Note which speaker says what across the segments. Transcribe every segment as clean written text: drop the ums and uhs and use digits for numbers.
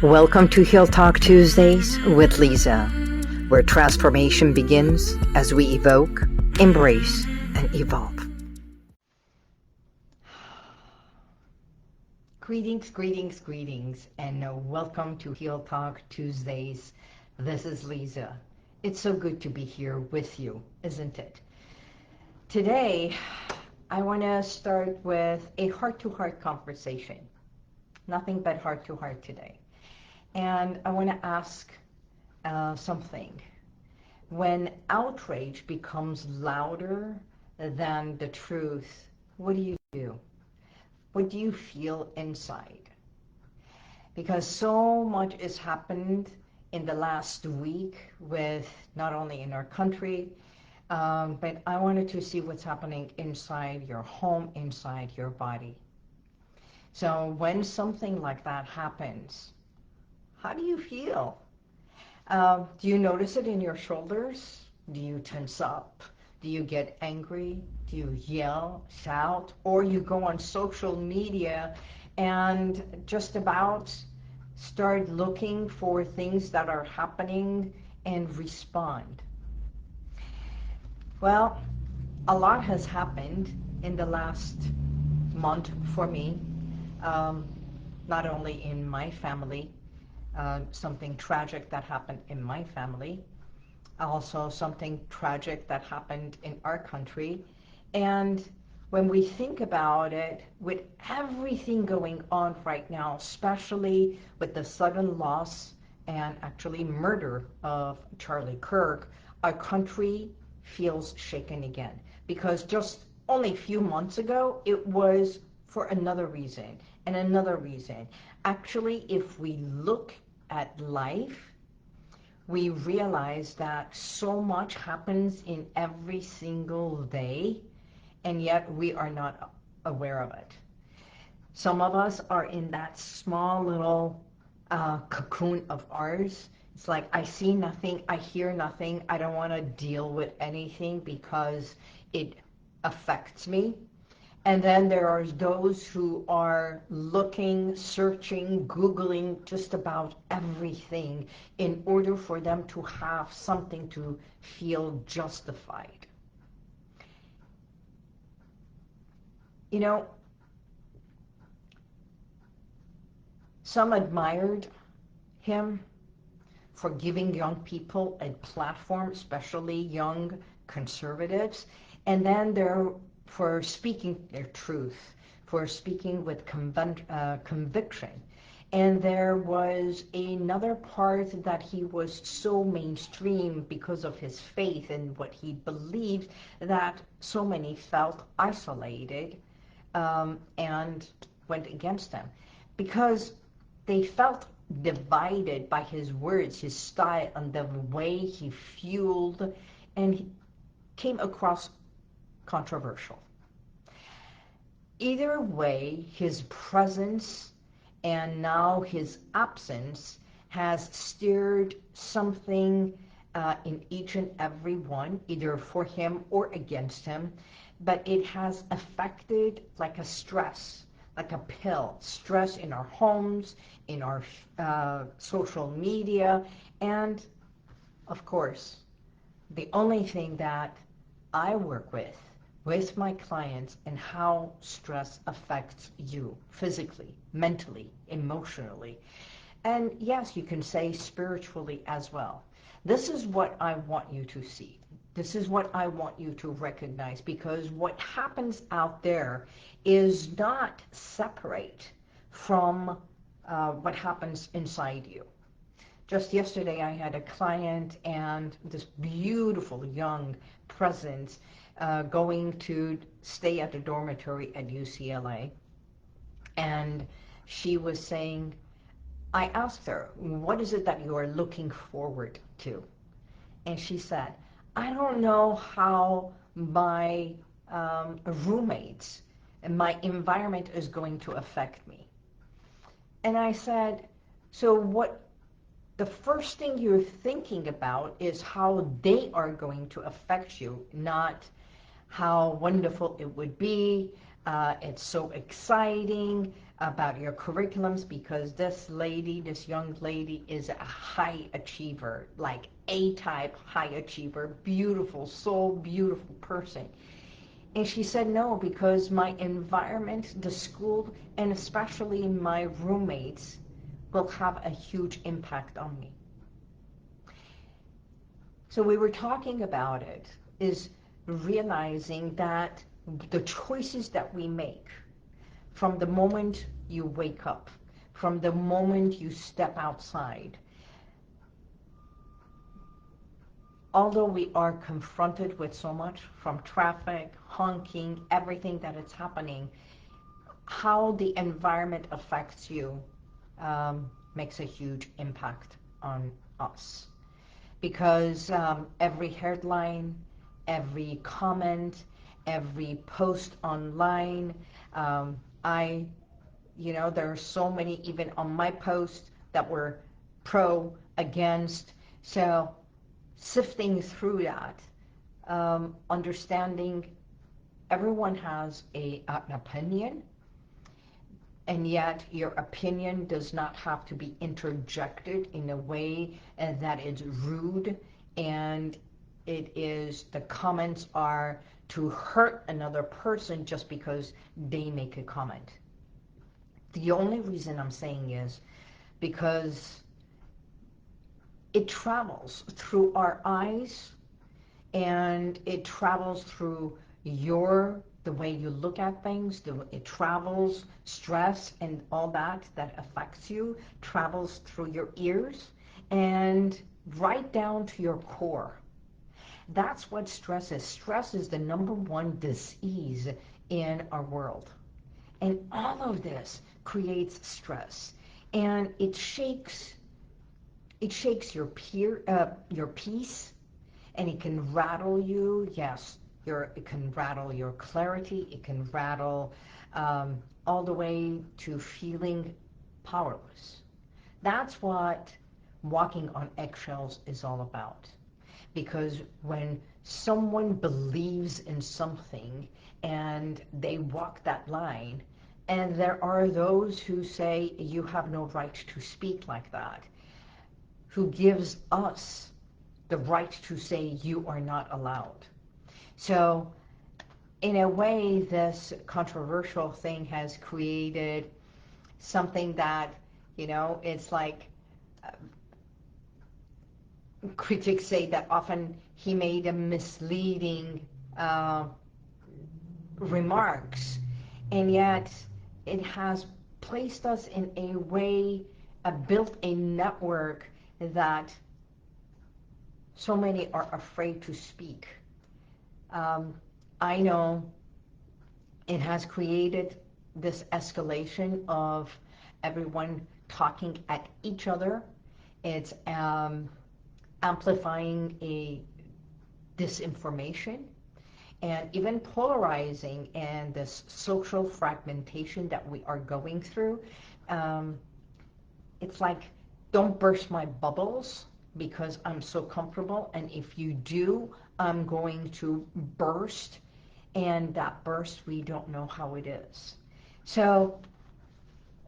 Speaker 1: Welcome to HealTalk Tuesdays with Liza, where transformation begins as we evoke, embrace, and evolve.
Speaker 2: Greetings, and welcome to HealTalk Tuesdays. This is Liza. It's so good to be here with you, isn't it? Today, I want to start with a heart-to-heart conversation. Nothing but heart-to-heart today. And I want to ask something. When outrage becomes louder than the truth, what do you do? What do you feel inside? Because so much has happened in the last week with not only in our country, but I wanted to see what's happening inside your home, inside your body. So when something like that happens, how do you feel? Do you notice it in your shoulders? Do you tense up? Do you get angry? Do you yell, shout? Or you go on social media and just about start looking for things that are happening and respond? Well, a lot has happened in the last month for me, not only in my family, something tragic that happened in my family, also something tragic that happened in our country. And when we think about it, with everything going on right now, especially with the sudden loss and actually murder of Charlie Kirk, our country feels shaken again. Because just only a few months ago, it was for another reason and another reason. Actually, if we look at life, we realize that so much happens in every single day, and yet we are not aware of it. Some of us are in that small little cocoon of ours. It's like, I see nothing, I hear nothing, I don't want to deal with anything because it affects me. And then there are those who are looking, searching, Googling just about everything in order for them to have something to feel justified. You know, some admired him for giving young people a platform, especially young conservatives, and then for speaking their truth, for speaking with conviction. And there was another part that he was so mainstream because of his faith and what he believed that so many felt isolated and went against him because they felt divided by his words, his style, and the way he fueled, and he came across controversial. Either way, his presence and now his absence has stirred something in each and every one, either for him or against him, but it has affected like a stress, like a pill, stress in our homes, in our social media, and of course, the only thing that I work with my clients, and how stress affects you physically, mentally, emotionally, and yes, you can say spiritually as well. This is what I want you to see. This is what I want you to recognize, because what happens out there is not separate from what happens inside you. Just yesterday I had a client and this beautiful young presence going to stay at a dormitory at UCLA. And she was saying, I asked her, what is it that you are looking forward to? And she said, I don't know how my roommates and my environment is going to affect me. And I said, so what? The first thing you're thinking about is how they are going to affect you, not how wonderful it would be. It's so exciting. about your curriculums, because this lady, this young lady, is a high achiever, like A-type high achiever, beautiful, so beautiful person. And she said, no, because my environment, the school, and especially my roommates will have a huge impact on me. So we were talking about it, is realizing that the choices that we make from the moment you wake up, from the moment you step outside, although we are confronted with so much from traffic, honking, everything that is happening, how the environment affects you makes a huge impact on us. Because every headline, every comment, every post online, there are so many even on my post that were pro, against. So sifting through that, understanding everyone has an opinion, and yet your opinion does not have to be interjected in a way that is rude, and the comments are to hurt another person just because they make a comment. The only reason I'm saying is because it travels through our eyes, and it travels through the way you look at things. It travels, stress and all that affects you, travels through your ears and right down to your core. That's what stress is. Stress is the #1 disease in our world. And all of this creates stress. And it shakes your peace, and it can rattle you. Yes, it can rattle your clarity. It can rattle all the way to feeling powerless. That's what walking on eggshells is all about. Because when someone believes in something and they walk that line, and there are those who say you have no right to speak like that, who gives us the right to say you are not allowed. So in a way, this controversial thing has created something that, it's like critics say that often he made a misleading remarks, and yet it has placed us in a way, built a network that so many are afraid to speak. I know it has created this escalation of everyone talking at each other. It's amplifying a disinformation and even polarizing, and this social fragmentation that we are going through. It's like, don't burst my bubbles because I'm so comfortable, and if you do, I'm going to burst, and that burst, we don't know how it is. So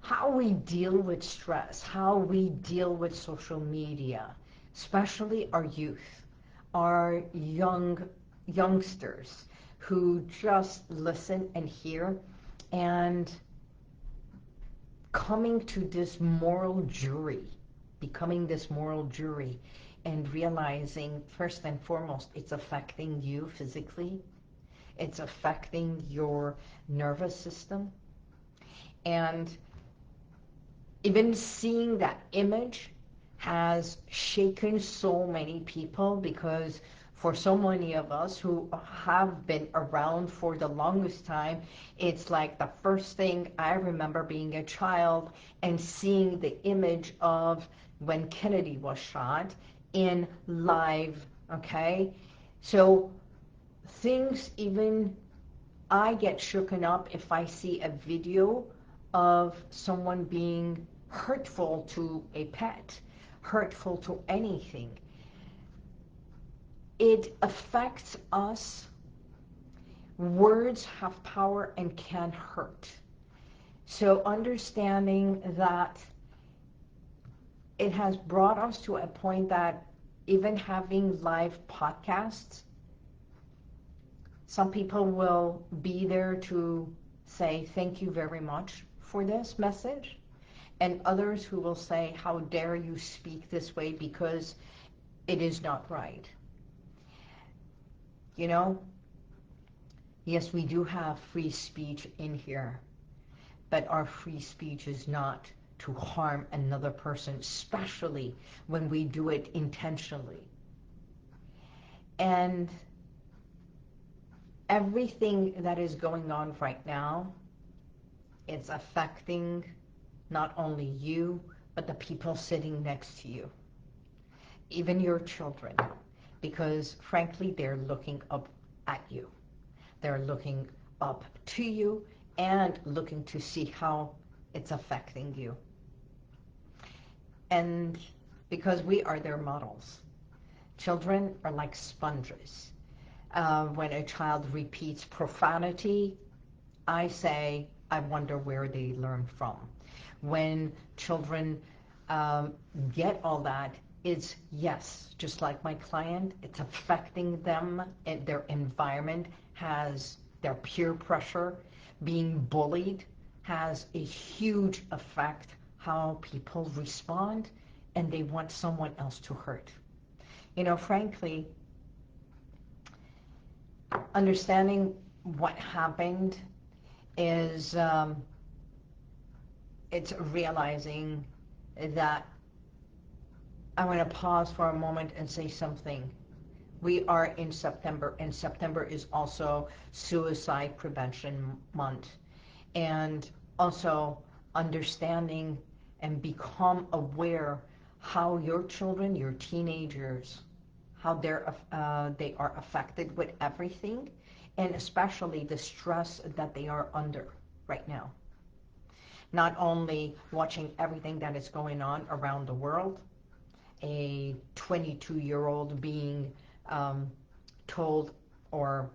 Speaker 2: how we deal with stress, how we deal with social media, especially our youth, our youngsters who just listen and hear, and coming to this moral jury, becoming this moral jury, and realizing first and foremost it's affecting you physically, it's affecting your nervous system, and even seeing that image has shaken so many people, because for so many of us who have been around for the longest time, it's like the first thing I remember being a child and seeing the image of when Kennedy was shot in live, okay? So things, even I get shooken up if I see a video of someone being hurtful to a pet, hurtful to anything. It affects us. Words have power and can hurt. So understanding that it has brought us to a point that even having live podcasts, some people will be there to say thank you very much for this message, and others who will say, how dare you speak this way, because it is not right. You know, yes, we do have free speech in here, but our free speech is not to harm another person, especially when we do it intentionally. And everything that is going on right now, it's affecting not only you, but the people sitting next to you, even your children, because frankly, they're looking up at you. They're looking up to you and looking to see how it's affecting you. And because we are their models. Children are like sponges. When a child repeats profanity, I say, I wonder where they learn from. When children get all that, it's yes, just like my client, it's affecting them, and their environment has their peer pressure. Being bullied has a huge effect how people respond, and they want someone else to hurt. You know, frankly, understanding what happened is it's realizing that I want to pause for a moment and say something. We are in September, and September is also Suicide Prevention Month. And also understanding and become aware how your children, your teenagers, how they are affected with everything, and especially the stress that they are under right now. Not only watching everything that is going on around the world, a 22-year-old being told or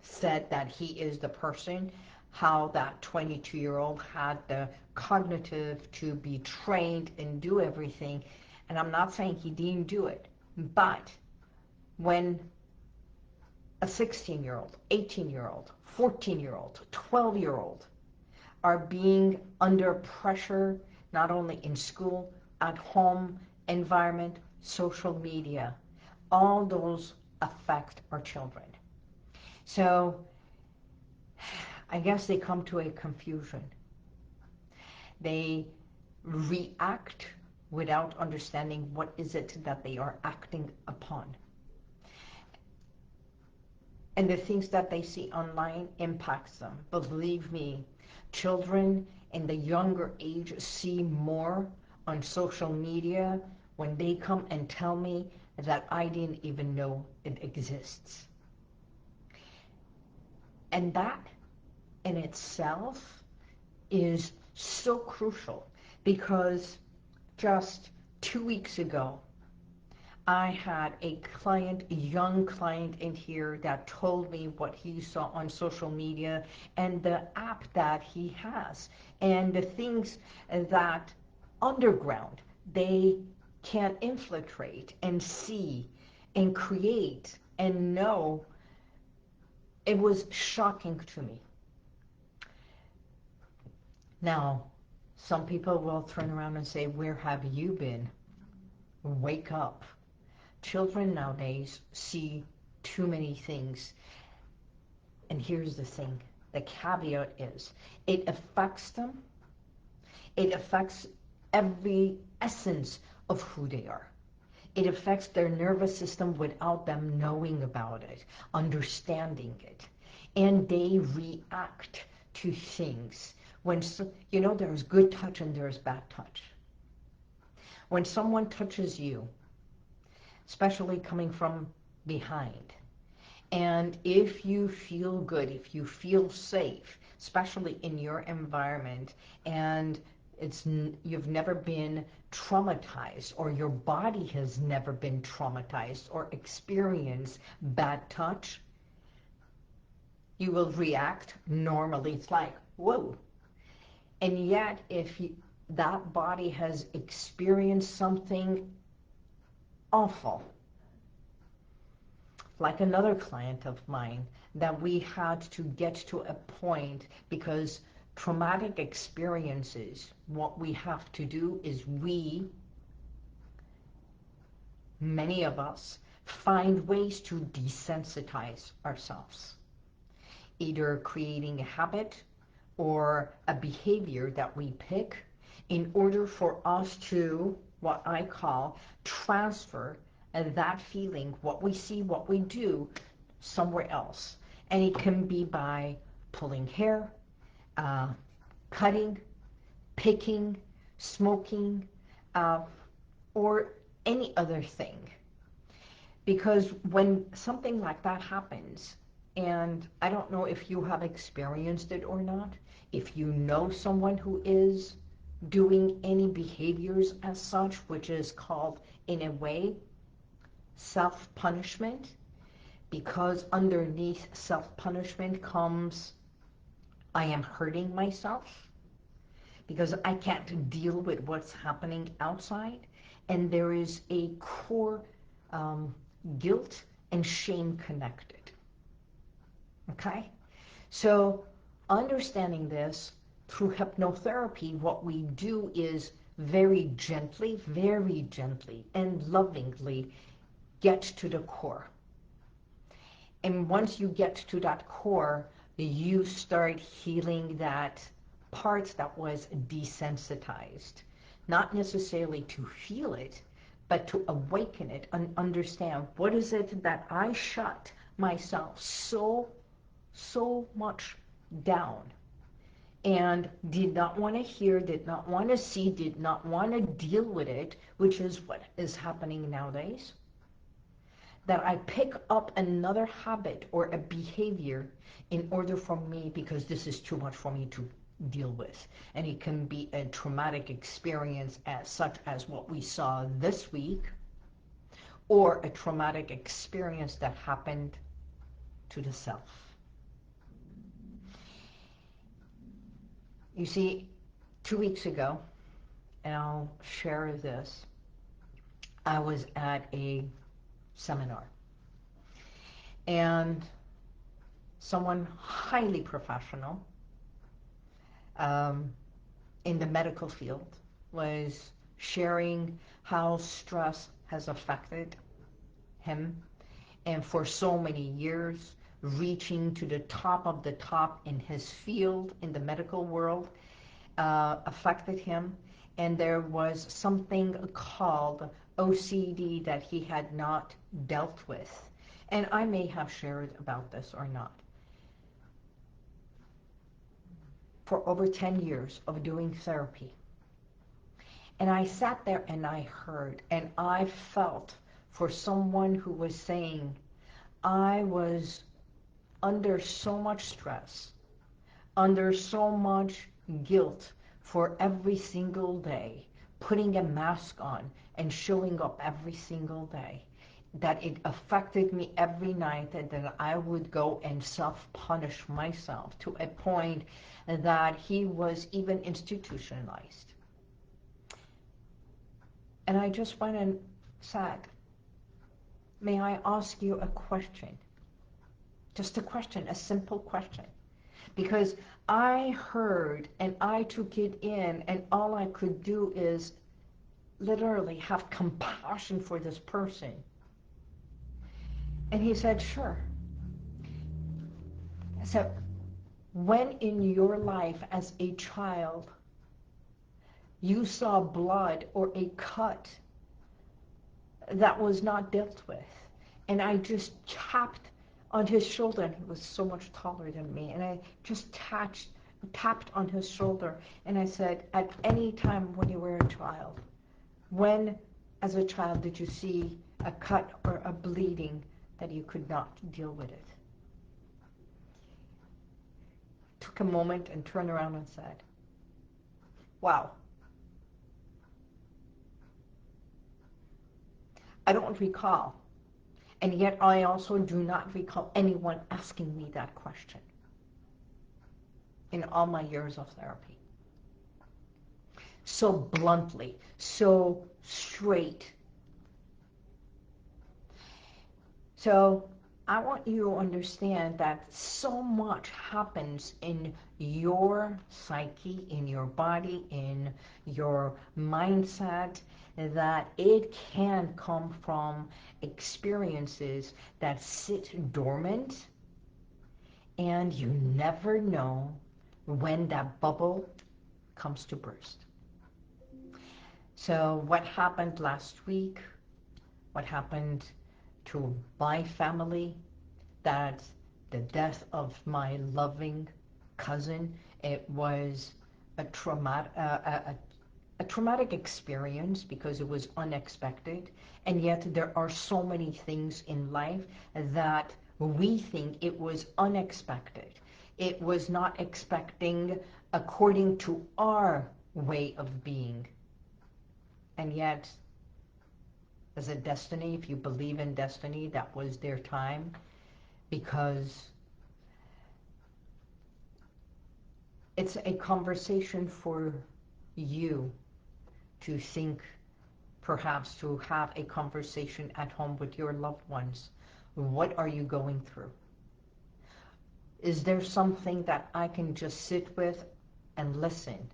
Speaker 2: said that he is the person, how that 22-year-old had the cognitive to be trained and do everything. And I'm not saying he didn't do it, but when a 16-year-old, 18-year-old, 14-year-old, 12-year-old are being under pressure, not only in school, at home, environment, social media, all those affect our children. So I guess they come to a confusion. They react without understanding what is it that they are acting upon. And the things that they see online impacts them. Believe me, children in the younger age see more on social media when they come and tell me that I didn't even know it exists. And that in itself is so crucial, because just 2 weeks ago, I had a client, a young client in here that told me what he saw on social media and the app that he has and the things that underground they can infiltrate and see and create and know. It was shocking to me. Now, some people will turn around and say, where have you been? Wake up. Children nowadays see too many things. And here's the thing. The caveat is, it affects them. It affects every essence of who they are. It affects their nervous system without them knowing about it, understanding it. And they react to things. When, you know, there's good touch and there's bad touch. When someone touches you, especially coming from behind, and if you feel good, if you feel safe, especially in your environment, and you've never been traumatized, or your body has never been traumatized or experienced bad touch, you will react normally. It's like, whoa. And yet, if that body has experienced something awful, like another client of mine, that we had to get to a point, because traumatic experiences, what we have to do is many of us, find ways to desensitize ourselves, either creating a habit or a behavior that we pick in order for us to, what I call, transfer that feeling, what we see, what we do, somewhere else. And it can be by pulling hair, cutting, picking, smoking, or any other thing. Because when something like that happens, and I don't know if you have experienced it or not, if you know someone who is doing any behaviors as such, which is called, in a way, self-punishment, because underneath self-punishment comes, I am hurting myself, because I can't deal with what's happening outside, and there is a core guilt and shame connected. Okay? So understanding this, through hypnotherapy, what we do is very gently and lovingly get to the core. And once you get to that core, you start healing that part that was desensitized. Not necessarily to feel it, but to awaken it and understand, what is it that I shut myself so much down and did not want to hear, did not want to see, did not want to deal with it, which is what is happening nowadays. That I pick up another habit or a behavior in order for me, because this is too much for me to deal with. And it can be a traumatic experience such as what we saw this week, or a traumatic experience that happened to the self. You see, 2 weeks ago, and I'll share this, I was at a seminar, and someone highly professional in the medical field was sharing how stress has affected him, and for so many years, reaching to the top of the top in his field, in the medical world, affected him. And there was something called OCD that he had not dealt with. And I may have shared about this or not. For over 10 years of doing therapy. And I sat there and I heard, and I felt for someone who was saying, I was under so much stress, under so much guilt for every single day, putting a mask on and showing up every single day, that it affected me every night, and that I would go and self-punish myself to a point that he was even institutionalized. And I just went and said, may I ask you a question? Just a question, a simple question. Because I heard and I took it in, and all I could do is literally have compassion for this person. And he said, sure. So when in your life as a child you saw blood or a cut that was not dealt with, and I just tapped on his shoulder, and he was so much taller than me, and I just tapped on his shoulder, and I said, at any time when you were a child, when as a child did you see a cut or a bleeding that you could not deal with it? Took a moment and turned around and said, wow. I don't recall. And yet I also do not recall anyone asking me that question in all my years of therapy. so bluntly, so straight. So I want you to understand that so much happens in your psyche, in your body, in your mindset, that it can come from experiences that sit dormant, and you never know when that bubble comes to burst. So what happened last week, what happened to my family, that the death of my loving cousin, it was a traumatic experience because it was unexpected, and yet there are so many things in life that we think it was unexpected. It was not expecting according to our way of being, and yet as a destiny, if you believe in destiny, that was their time, because it's a conversation for you to think, perhaps to have a conversation at home with your loved ones. What are you going through? Is there something that I can just sit with and listen?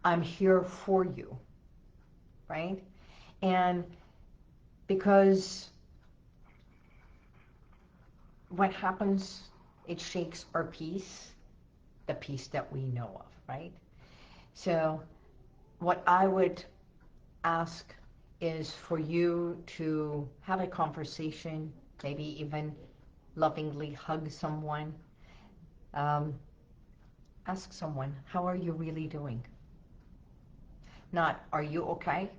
Speaker 2: I'm here for you, right? And because what happens, it shakes our peace, the peace that we know of, right? So what I would ask is for you to have a conversation, maybe even lovingly hug someone. Ask someone, how are you really doing? Not, are you okay?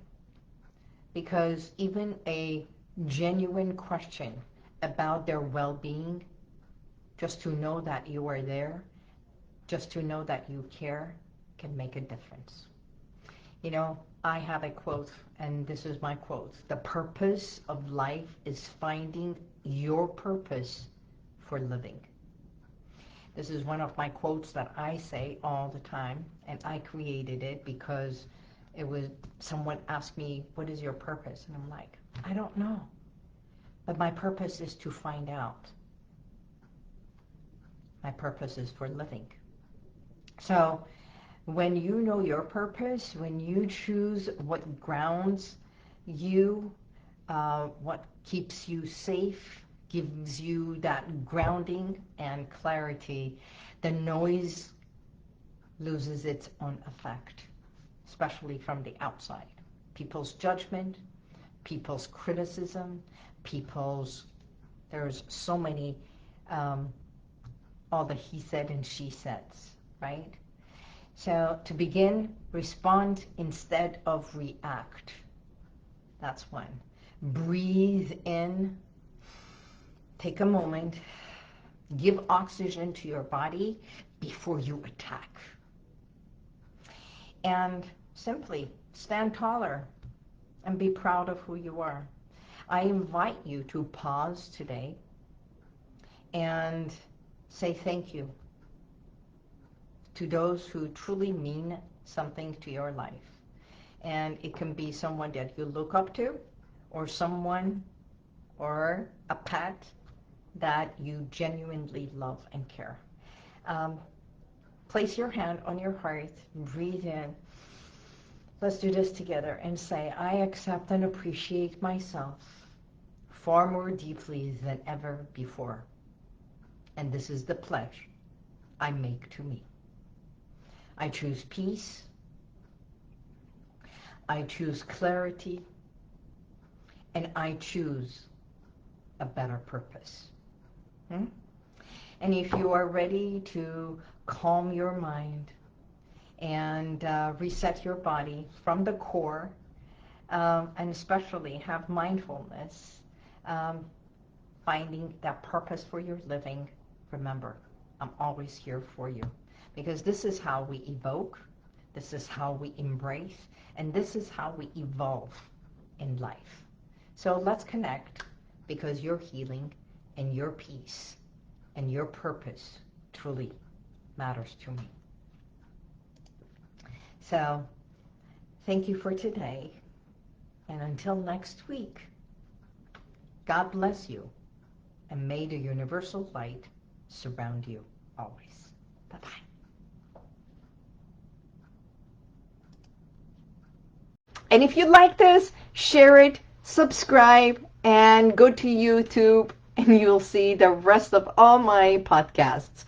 Speaker 2: Because even a genuine question about their well-being, just to know that you are there, just to know that you care, can make a difference. You know, I have a quote, and this is my quote. The purpose of life is finding your purpose for living. This is one of my quotes that I say all the time, and I created it because it was someone asked me, what is your purpose? And I'm like, I don't know. But my purpose is to find out. My purpose is for living. So when you know your purpose, when you choose what grounds you, what keeps you safe, gives you that grounding and clarity, the noise loses its own effect, especially from the outside. People's judgment, people's criticism, there's so many, all the he said and she says, right? So to begin, respond instead of react. That's one. Breathe in, take a moment, give oxygen to your body before you attack. And simply stand taller and be proud of who you are. I invite you to pause today and say thank you to those who truly mean something to your life. And it can be someone that you look up to, or someone or a pet that you genuinely love and care. Place your hand on your heart, breathe in. Let's do this together and say, I accept and appreciate myself far more deeply than ever before. And this is the pledge I make to me. I choose peace. I choose clarity. And I choose a better purpose. And if you are ready to calm your mind and reset your body from the core, and especially have mindfulness, finding that purpose for your living, remember, I'm always here for you. Because this is how we evoke, this is how we embrace, and this is how we evolve in life. So let's connect, because your healing and your peace and your purpose truly matters to me. So thank you for today. And until next week, God bless you. And may the universal light surround you always. Bye-bye.
Speaker 3: And if you like this, share it, subscribe, and go to YouTube, and you'll see the rest of all my podcasts.